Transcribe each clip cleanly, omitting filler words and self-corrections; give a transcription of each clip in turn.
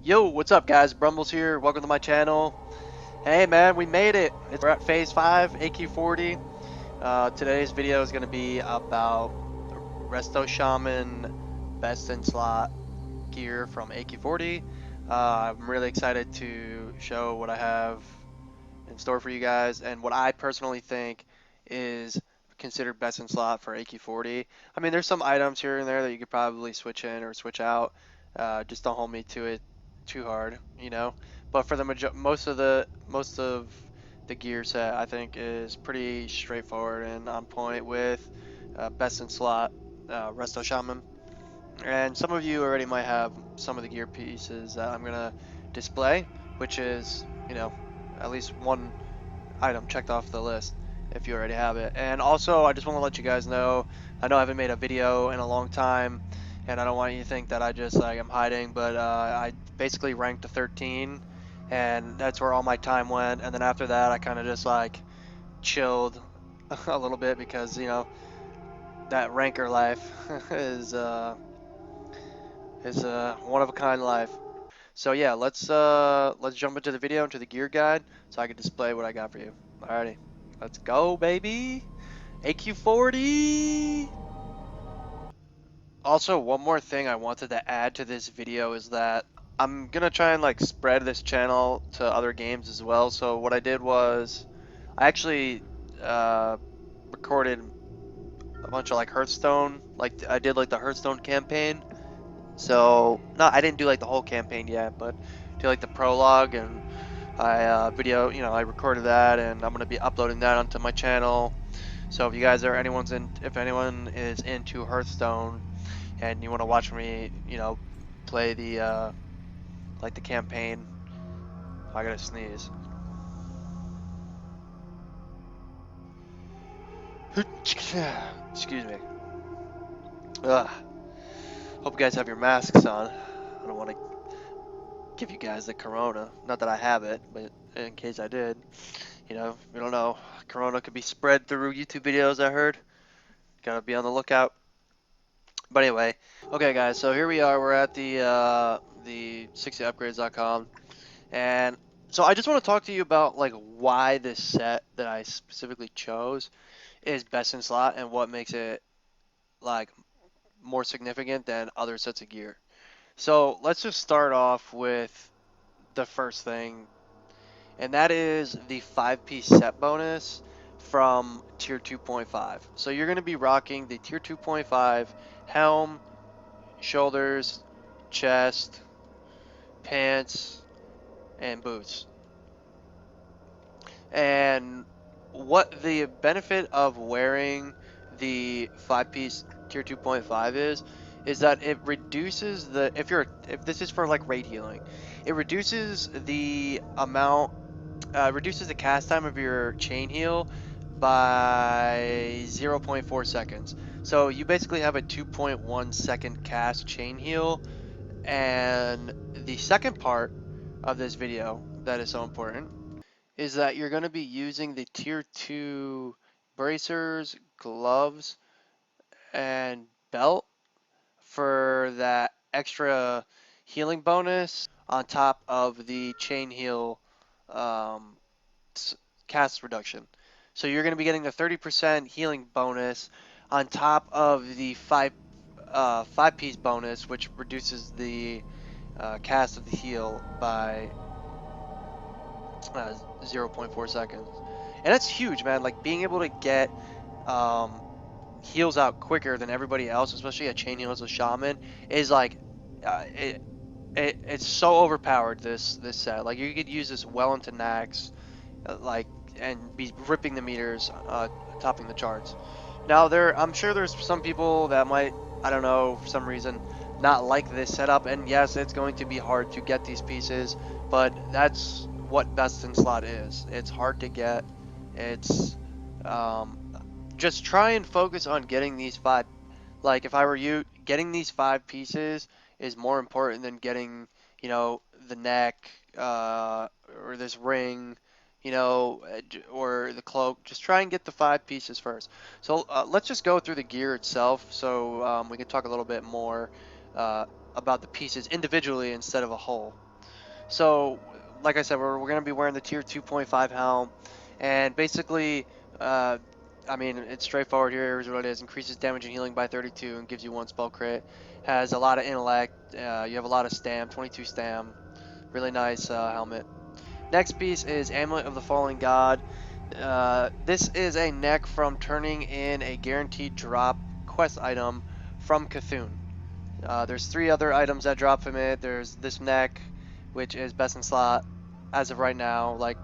Yo, what's up guys? Brumbles here. Welcome to my channel. Hey man, we made it. We're at phase 5, AQ40. Today's video is going to be about Resto Shaman best in slot gear from AQ40. I'm really excited to show what I have in store for you guys and what I personally think is considered best in slot for AQ40. I mean, there's some items here and there that you could probably switch in or switch out. Just don't hold me to it too hard, you know. But for the most of the gear set, I think is pretty straightforward and on point with best in slot Resto Shaman. And some of you already might have some of the gear pieces that I'm gonna display, which is, you know, at least one item checked off the list if you already have it. And also, I just want to let you guys know, I know I haven't made a video in a long time, and I don't want you to think that I just like I'm hiding, but I basically ranked to 13, and that's where all my time went. And then after that, I kind of just like chilled a little bit because that ranker life is a one of a kind life. So yeah, let's jump into the video, into the gear guide, so I can display what I got for you. Alrighty, let's go, baby. AQ40. Also, one more thing I wanted to add to this video is that I'm gonna try and like spread this channel to other games as well. So what I did was I actually uh, recorded a bunch of like Hearthstone, like I did like the Hearthstone campaign. So no, I didn't do like the whole campaign yet, but do like the prologue, and I recorded that, and I'm gonna be uploading that onto my channel. So if you guys are if anyone is into Hearthstone and you want to watch me, play the like the campaign, I gotta sneeze. Excuse me. Ugh. Hope you guys have your masks on. I don't want to give you guys the corona. Not that I have it, but in case I did. We don't know. Corona could be spread through YouTube videos, I heard. Gotta be on the lookout. But anyway, okay, guys. So here we are. We're at the 60upgrades.com, and so I just want to talk to you about like why this set that I specifically chose is best in slot and what makes it like more significant than other sets of gear. So let's just start off with the first thing, and that is the 5-piece set bonus from tier 2.5. So you're going to be rocking the tier 2.5 helm, shoulders, chest, pants, and boots. And what the benefit of wearing the 5-piece tier 2.5 is that it reduces the if this is for like raid healing, it reduces the amount reduces the cast time of your chain heal by 0.4 seconds. So you basically have a 2.1 second cast chain heal. And the second part of this video that is so important is that you're going to be using the tier 2 bracers, gloves, and belt for that extra healing bonus on top of the chain heal um, cast reduction. So you're going to be getting the 30% healing bonus on top of the 5-piece bonus, which reduces the cast of the heal by 0.4 seconds. And that's huge, man. Like being able to get um, heals out quicker than everybody else, especially a chain heal as a shaman, is like it's so overpowered. This set, like you could use this well into Nax, like and be ripping the meters, topping the charts. Now I'm sure there's some people that might, I don't know, for some reason not like this setup, and yes, it's going to be hard to get these pieces, but that's what best in slot is. It's hard to get. It's um, just try and focus on getting these 5. Like if I were you, getting these 5 pieces is more important than getting, the neck, or this ring, or the cloak. Just try and get the 5 pieces first. So let's just go through the gear itself, so we can talk a little bit more about the pieces individually instead of a whole. So, like I said, we're going to be wearing the tier 2.5 helm, and basically, uh, I mean, it's straightforward here. Here's what it is: increases damage and healing by 32 and gives you one spell crit. Has a lot of intellect. You have a lot of stam, 22 stam. Really nice helmet. Next piece is Amulet of the Fallen God. This is a neck from turning in a guaranteed drop quest item from Cthulhu. There's 3 other items that drop from it. There's this neck, which is best in slot as of right now, like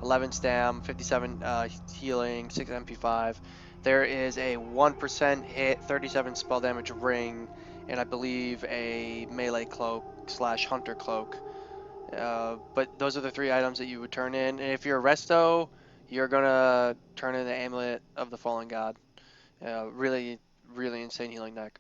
11 stam, 57 healing, 6 MP5. There is a 1% hit, 37 spell damage ring, and I believe a melee cloak slash hunter cloak. But those are the 3 items that you would turn in. And if you're a resto, you're gonna turn in the Amulet of the Fallen God. Really, really insane healing deck.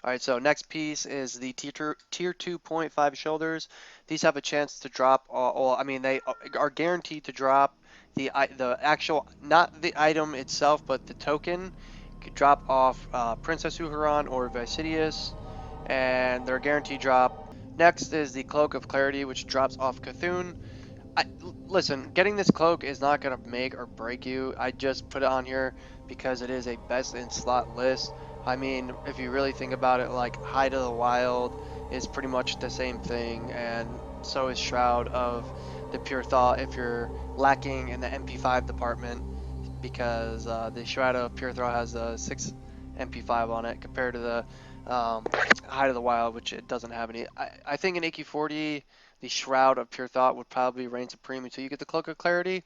All right, so next piece is the tier 2.5 shoulders. These have a chance to drop. I mean, they are guaranteed to drop the actual, not the item itself, but the token. Could drop off Princess Uhuron or Vasidius, and they're guaranteed drop. Next is the Cloak of Clarity, which drops off Cthulhu. Listen, getting this cloak is not going to make or break you. I just put it on here because it is a best in slot list. I mean, if you really think about it, like Hide of the Wild is pretty much the same thing, and so is Shroud of the Pure Thought if you're lacking in the MP5 department, because the Shroud of Pure Thought has a 6 MP5 on it compared to the Hide of the Wild, which it doesn't have any. I think in AQ40 the Shroud of Pure Thought would probably reign supreme until you get the Cloak of Clarity,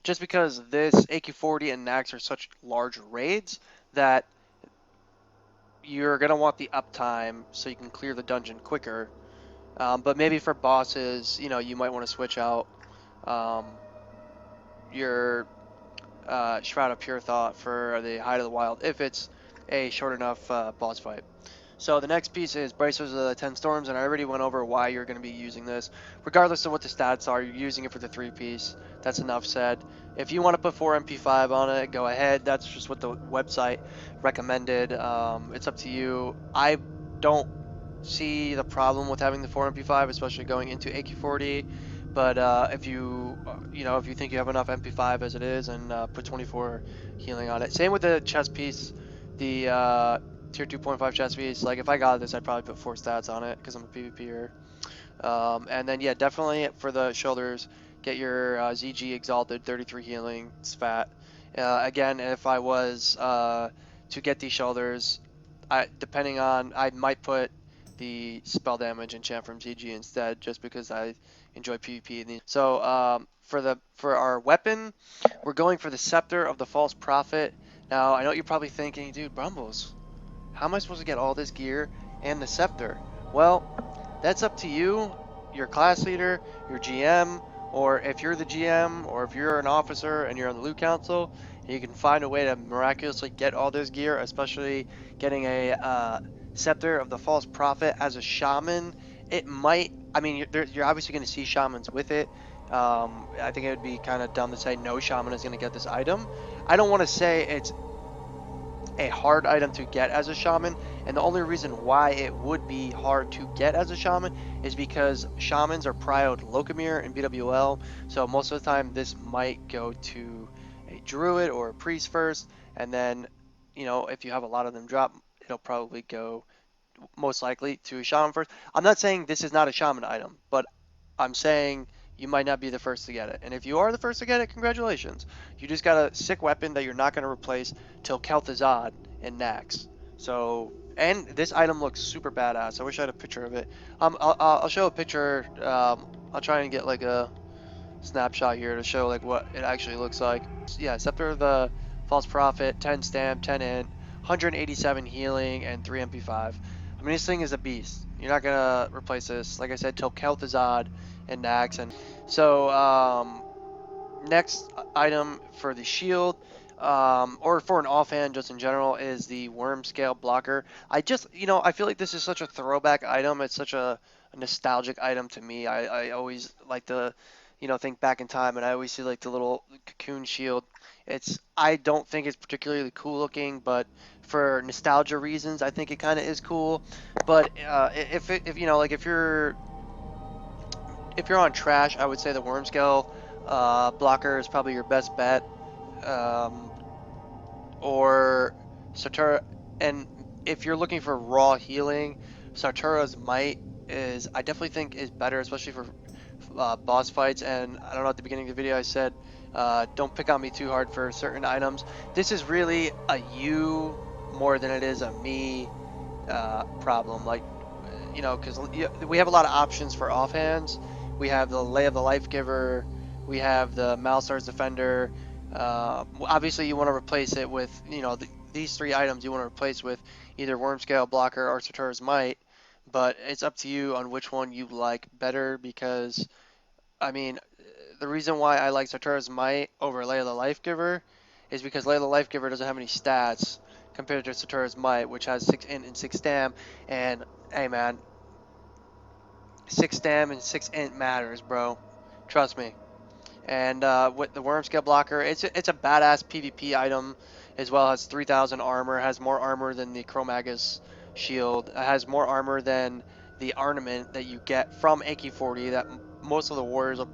just because this AQ40 and Nax are such large raids that you're going to want the uptime so you can clear the dungeon quicker. But maybe for bosses, you might want to switch out um, your Shroud of Pure Thought for the Hide of the Wild if it's a short enough boss fight. So the next piece is Bracers of the 10 Storms, and I already went over why you're going to be using this. Regardless of what the stats are, you're using it for the 3-piece. That's enough said. If you want to put 4 MP5 on it, go ahead. That's just what the website recommended. It's up to you. I don't see the problem with having the 4 MP5, especially going into AQ40. But if you think you have enough MP5 as it is, and put 24 healing on it. Same with the chest piece. The tier 2.5 chest piece. Like if I got this, I'd probably put 4 stats on it because I'm a PvPer. And then yeah, definitely for the shoulders, get your ZG Exalted 33 healing. It's fat. Again, if I was to get these shoulders, I might put the spell damage enchant from ZG instead, just because I enjoy PvP in these. So for our weapon, we're going for the Scepter of the False Prophet. Now I know you're probably thinking, dude, Brumbles, how am I supposed to get all this gear and the scepter? Well, that's up to you, your class leader, your GM, or if you're the GM, or if you're an officer and you're on the loot council, and you can find a way to miraculously get all this gear, especially getting a scepter of the false prophet as a shaman. It might, I mean, you're obviously going to see shamans with it. I think it would be kind of dumb to say no shaman is going to get this item. I don't want to say it's a hard item to get as a shaman, and the only reason why it would be hard to get as a shaman is because shamans are prioed Locomir and BWL, so most of the time this might go to a druid or a priest first, and then if you have a lot of them drop, it'll probably go most likely to a shaman first. I'm not saying this is not a shaman item, but I'm saying you might not be the first to get it. And if you are the first to get it, congratulations. You just got a sick weapon that you're not going to replace till Kel'Thuzad and Nax. So, and this item looks super badass. I wish I had a picture of it. I'll show a picture. I'll try and get like a snapshot here to show like what it actually looks like. Yeah, Scepter of the False Prophet, 10 stam, 10 int, 187 healing, and 3 MP5. I mean, this thing is a beast. You're not gonna replace this, like I said, till Kel'Thuzad and Nax. And so, next item for the shield, or for an offhand just in general, is the worm scale blocker. I feel like this is such a throwback item. It's such a nostalgic item to me. I always like to, think back in time, and I always see like the little cocoon shield. I don't think it's particularly cool looking, but for nostalgia reasons, I think it kind of is cool. But if you're if you're on trash, I would say the worm scale blocker is probably your best bet. Um, or Satura, and if you're looking for raw healing, Satura's Might is I definitely think is better, especially for boss fights. And I don't know, at the beginning of the video I said, don't pick on me too hard for certain items. This is really a you more than it is a me problem. Like, because we have a lot of options for offhands. We have the Lay of the Life Giver. We have the Malstar's Defender. Obviously, you want to replace it with, these three items you want to replace with either Worm Scale, Blocker, or Satura's Might. But it's up to you on which one you like better because, I mean, the reason why I like Satura's Might over Lay of the Life Giver is because Lay of the Life Giver doesn't have any stats compared to Satura's Might, which has 6 int and 6 stam. And hey, man, 6 stam and 6 int matters, bro. Trust me. And with the Worm Scale Blocker, it's a badass PvP item as well. It has 3,000 armor, has more armor than the Chromagus shield, it has more armor than the ornament that you get from AQ40 that most of the warriors will.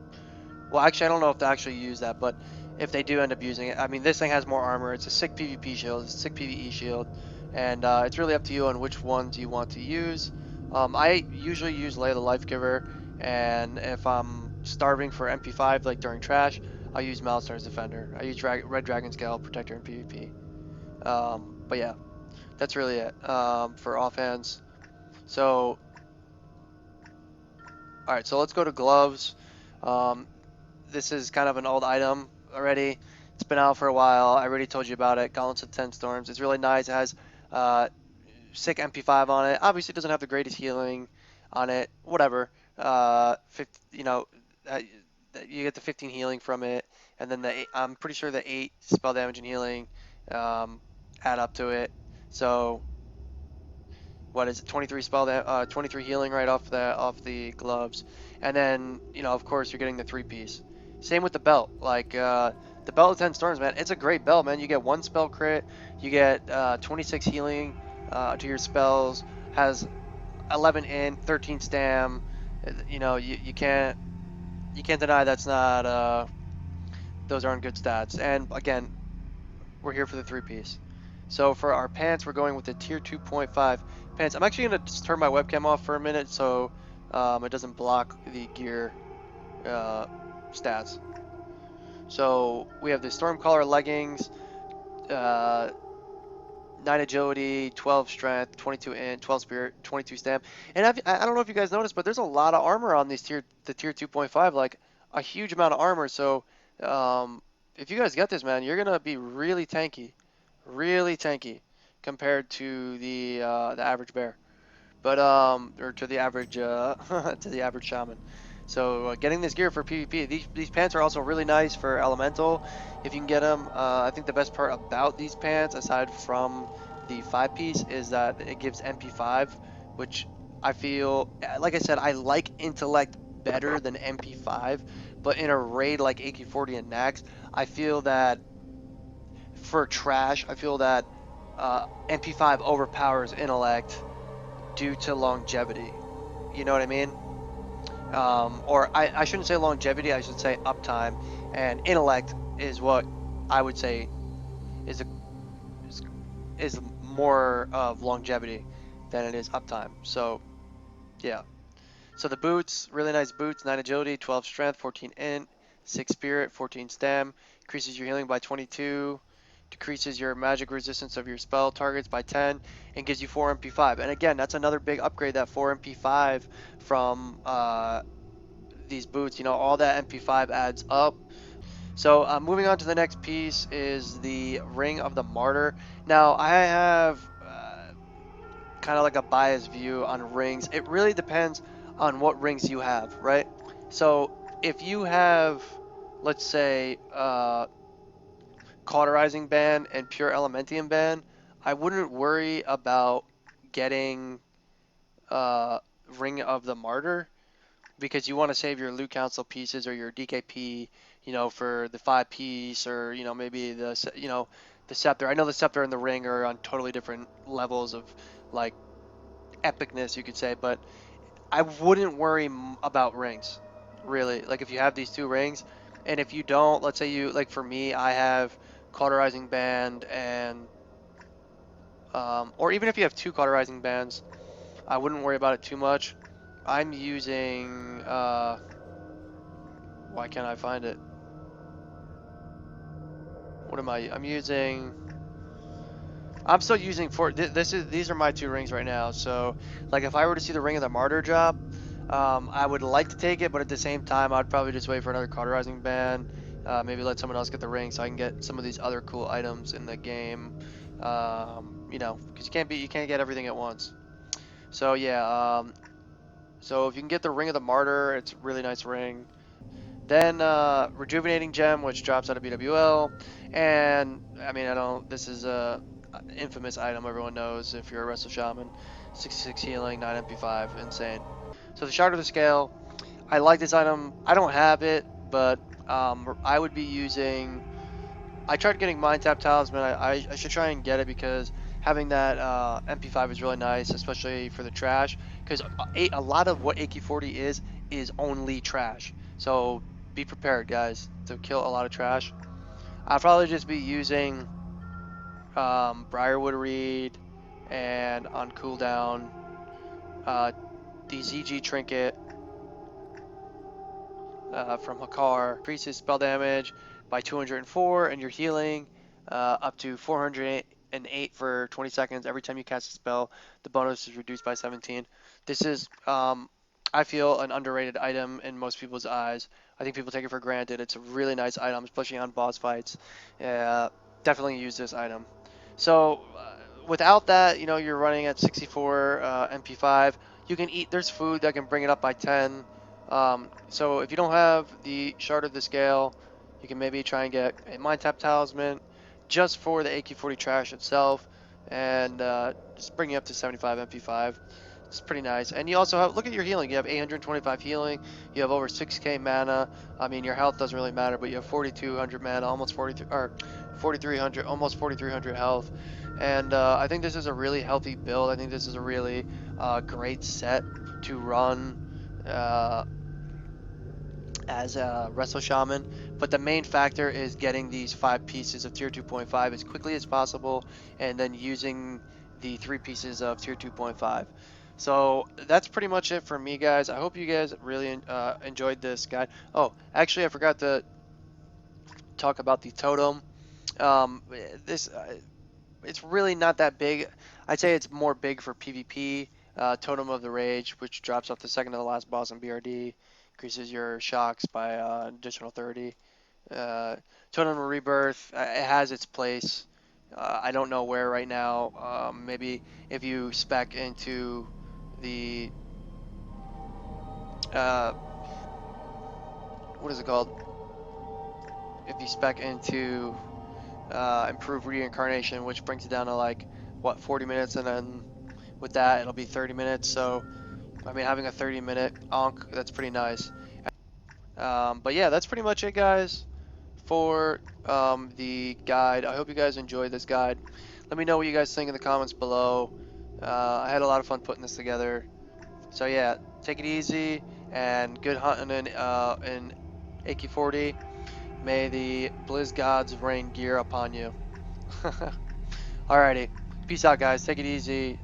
Well, actually, I don't know if they actually use that, but if they do end up using it, I mean, this thing has more armor. It's a sick PvP shield. It's a sick PvE shield, and it's really up to you on which ones you want to use. I usually use Lay of the Life Giver, and if I'm starving for MP5, like during trash, I'll use Malstar's Defender. I use Red Dragon Scale Protector in PvP. But yeah, that's really it for offhands. So, all right, so let's go to gloves. Um, this is kind of an old item already. It's been out for a while. I already told you about it. Gauntlets of 10 Storms. It's really nice. It has sick MP5 on it. Obviously, it doesn't have the greatest healing on it. Whatever. 50, uh, you get the 15 healing from it, and then I'm pretty sure the 8 spell damage and healing um, add up to it. So what is it, 23 23 healing right off the gloves, and then of course you're getting the 3-piece. Same with the belt. Like the belt of 10 storms, man, it's a great belt, man. You get 1 spell crit, you get 26 healing to your spells, has 11 int, 13 stam. You can't deny that's not those aren't good stats. And again, we're here for the 3-piece. So for our pants, we're going with the tier 2.5 pants. I'm actually going to turn my webcam off for a minute so it doesn't block the gear stats. So we have the Stormcaller leggings, uh, 9 agility, 12 strength, 22 int, 12 spirit, 22 stamp. And I don't know if you guys noticed, but there's a lot of armor on the tier 2.5, like a huge amount of armor. So if you guys get this, man, you're going to be really tanky compared to the average bear, but or to the average to the average shaman. So getting this gear for PvP, these pants are also really nice for elemental if you can get them. I think the best part about these pants, aside from the 5-piece, is that it gives MP5, which I feel, like I said, I like intellect better than MP5, but in a raid like AQ40 and Nax, I feel that for trash, I feel that MP5 overpowers intellect due to longevity. You know what I mean? Or I shouldn't say longevity, I should say uptime. And intellect is what I would say is a, is, is more of longevity than it is uptime. So yeah. So the boots, really nice boots, 9 agility, 12 strength, 14 int, 6 spirit, 14 stam, increases your healing by 22, decreases your magic resistance of your spell targets by 10, and gives you 4 MP5. And again, that's another big upgrade, that 4 MP5 from these boots. All that MP5 adds up. So moving on to the next piece is the Ring of the Martyr. Now I have kind of like a biased view on rings. It really depends on what rings you have, right? So if you have, let's say, Cauterizing Band and Pure Elementium Band, I wouldn't worry about getting uh, Ring of the Martyr because you want to save your Loot Council pieces or your DKP, for the 5-piece or maybe the Scepter. I know the Scepter and the Ring are on totally different levels of like epicness, you could say, but I wouldn't worry about rings. really. Like if you have these two rings, and if you don't, let's say you like for me, I have cauterizing band and or even if you have two cauterizing bands, I wouldn't worry about it too much. I'm using why can't I find it? What am I? I'm still using these are my two rings right now. So like if I were to see the Ring of the Martyr drop, I would like to take it, but at the same time, I'd probably just wait for another cauterizing ban. Maybe let someone else get the ring so I can get some of these other cool items in the game. Because you can't get everything at once. So yeah, so if you can get the Ring of the Martyr, it's a really nice ring. Then Rejuvenating Gem, which drops out of BWL, and I mean I don't. This is a infamous item everyone knows if you're a Resto Shaman. 66 healing, 9 MP5, insane. So the Shard of the Scale, I like this item. I don't have it, but I would be using. I tried getting Mind Tap Talisman. I should try and get it because having that MP5 is really nice, especially for the trash. Because a lot of what AQ40 is only trash. So be prepared, guys, to kill a lot of trash. I'll probably just be using Briarwood Reed and on cooldown uh, the ZG Trinket from Hakar. Increases spell damage by 204 and your healing up to 408 for 20 seconds. Every time you cast a spell, the bonus is reduced by 17. This is, I feel, an underrated item in most people's eyes. I think people take it for granted. It's a really nice item, especially on boss fights. Definitely use this item. So without that, you're running at 64 MP5. You can eat. There's food that can bring it up by 10. So if you don't have the Shard of the Scale, you can maybe try and get a Mind Tap Talisman just for the AQ40 trash itself, and just bring you up to 75 MP5. It's pretty nice. And you also have, look at your healing. You have 825 healing. You have over 6k mana. I mean, your health doesn't really matter, but you have 4200 mana, almost 43, or 4300, almost 4300 health. And I think this is a really healthy build. I think this is a really great set to run uh, as a Resto Shaman, but the main factor is getting these 5 pieces of tier 2.5 as quickly as possible, and then using the 3 pieces of tier 2.5. So that's pretty much it for me, guys. I hope you guys really enjoyed this guide. Oh, actually, I forgot to talk about the totem. Um, this it's really not that big. I'd say it's more big for PvP. Totem of the Rage, which drops off the second to the last boss in BRD, increases your shocks by additional 30. Uh, Totem of Rebirth, it has its place. I don't know where right now. Maybe if you spec into the uh, what is it called? If you spec into improved reincarnation, which brings it down to like what 40 minutes, and then with that it'll be 30 minutes. So I mean, having a 30-minute onk, that's pretty nice. But yeah, that's pretty much it, guys, for the guide. I hope you guys enjoyed this guide. Let me know what you guys think in the comments below. I had a lot of fun putting this together. So yeah, take it easy and good hunting in AQ40. May the Blizz gods rain gear upon you. Alrighty, peace out, guys. Take it easy.